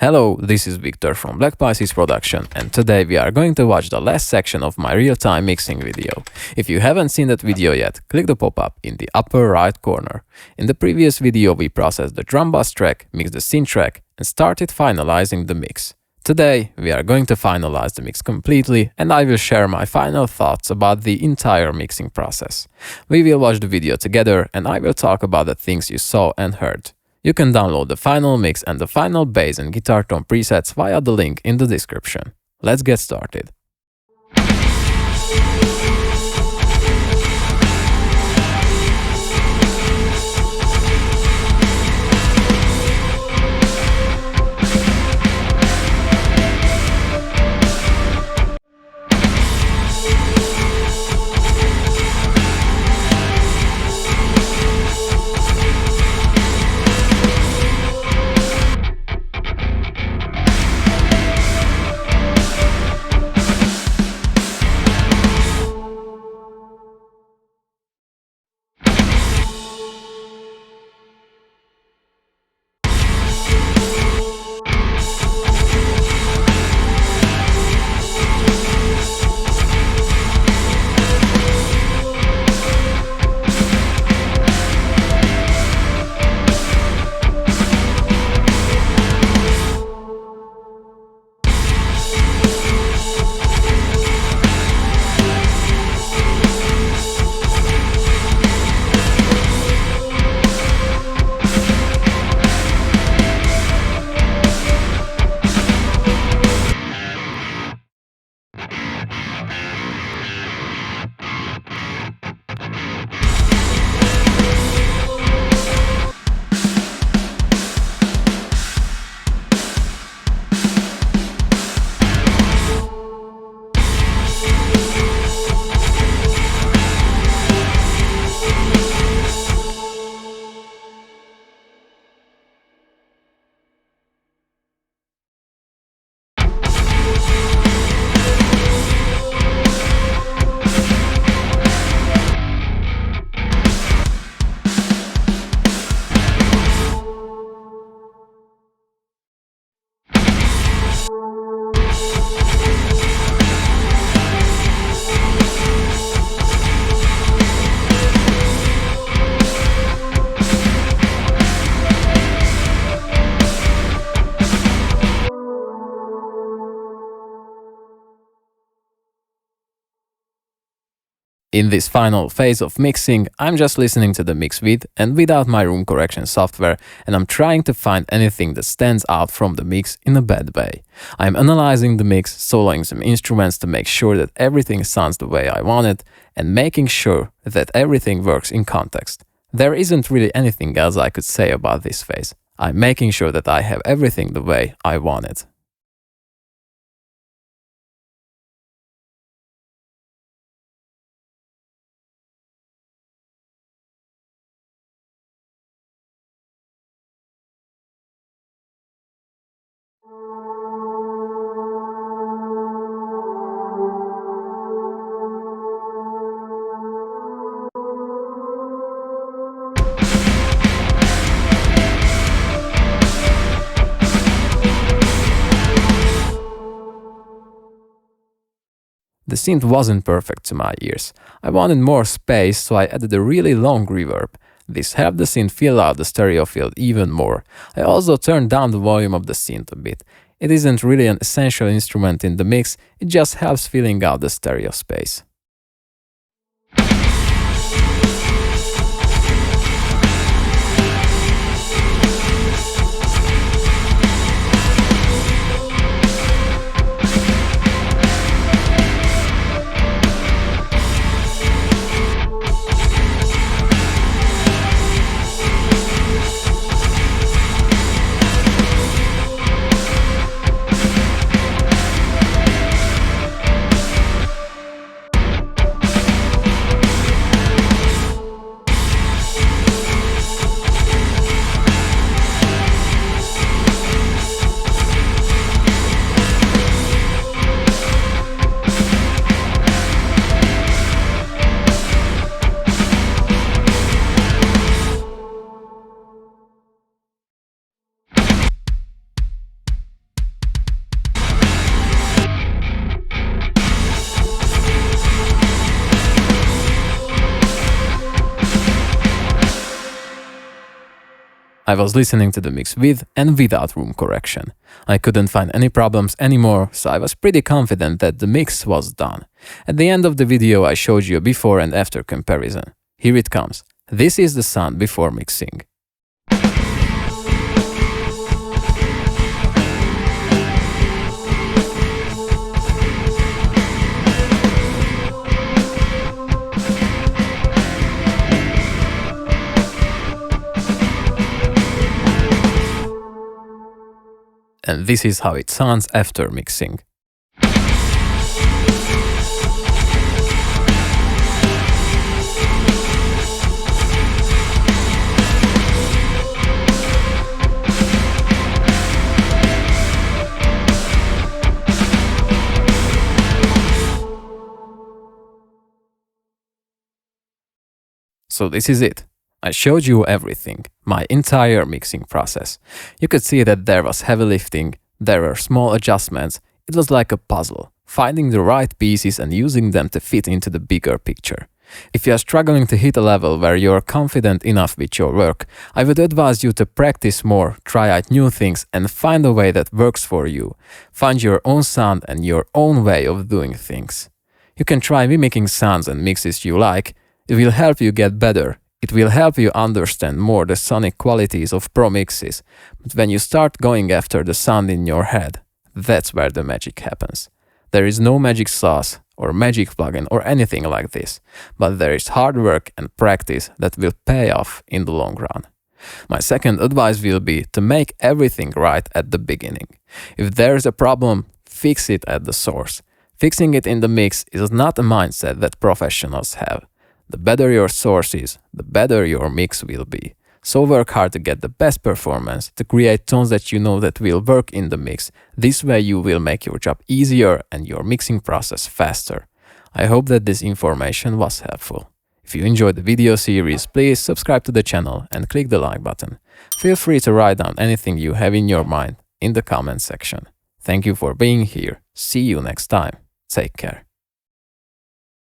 Hello, this is Victor from Black Pisces Production, and today we are going to watch the last section of my real-time mixing video. If you haven't seen that video yet, click the pop-up in the upper right corner. In the previous video we processed the drum bass track, mixed the synth track, and started finalizing the mix. Today we are going to finalize the mix completely, and I will share my final thoughts about the entire mixing process. We will watch the video together, and I will talk about the things you saw and heard. You can download the final mix and the final bass and guitar tone presets via the link in the description. Let's get started. In this final phase of mixing, I'm just listening to the mix with and without my room correction software, and I'm trying to find anything that stands out from the mix in a bad way. I'm analyzing the mix, soloing some instruments to make sure that everything sounds the way I want it, and making sure that everything works in context. There isn't really anything else I could say about this phase. I'm making sure that I have everything the way I want it. The synth wasn't perfect to my ears. I wanted more space, so I added a really long reverb. This helped the synth fill out the stereo field even more. I also turned down the volume of the synth a bit. It isn't really an essential instrument in the mix, it just helps filling out the stereo space. I was listening to the mix with and without room correction. I couldn't find any problems anymore, so I was pretty confident that the mix was done. At the end of the video I showed you a before and after comparison. Here it comes. This is the sound before mixing. And this is how it sounds after mixing. So this is it. I showed you everything, my entire mixing process. You could see that there was heavy lifting, there were small adjustments, it was like a puzzle, finding the right pieces and using them to fit into the bigger picture. If you are struggling to hit a level where you are confident enough with your work, I would advise you to practice more, try out new things and find a way that works for you. Find your own sound and your own way of doing things. You can try mimicking sounds and mixes you like. It will help you get better. It will help you understand more the sonic qualities of pro mixes, but when you start going after the sound in your head, that's where the magic happens. There is no magic sauce or magic plugin or anything like this, but there is hard work and practice that will pay off in the long run. My second advice will be to make everything right at the beginning. If there is a problem, fix it at the source. Fixing it in the mix is not a mindset that professionals have. The better your source is, the better your mix will be. So work hard to get the best performance, to create tones that you know that will work in the mix. This way you will make your job easier and your mixing process faster. I hope that this information was helpful. If you enjoyed the video series, please subscribe to the channel and click the like button. Feel free to write down anything you have in your mind in the comment section. Thank you for being here. See you next time. Take care.